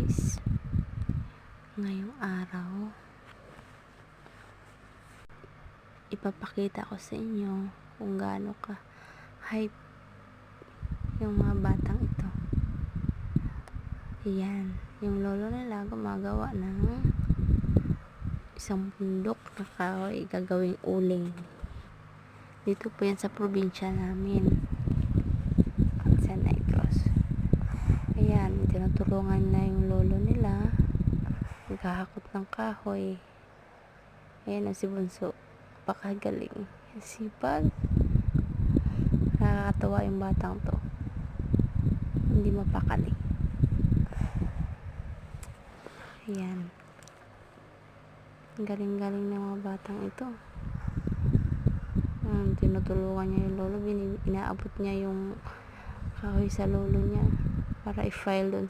guys, ngayong araw ipapakita ko sa inyo kung gaano ka hype yung mga batang ito. Ayan, yung lolo nila gumagawa ng isang bundok na kahoy gagawing uling. Dito po yan sa probinsya namin, sa Negros. Ayan, tinutulungan na yung lolo nila naghahakot ng kahoy. Ayan ang si Bunso, pakagaling, sipag, nakakatawa yung batang to, hindi mapakali. Ayan, galing-galing ng mga batang ito. Tinutulungan niya yung lolo, inaabot niya yung kahoy sa lolo niya para i-file doon sa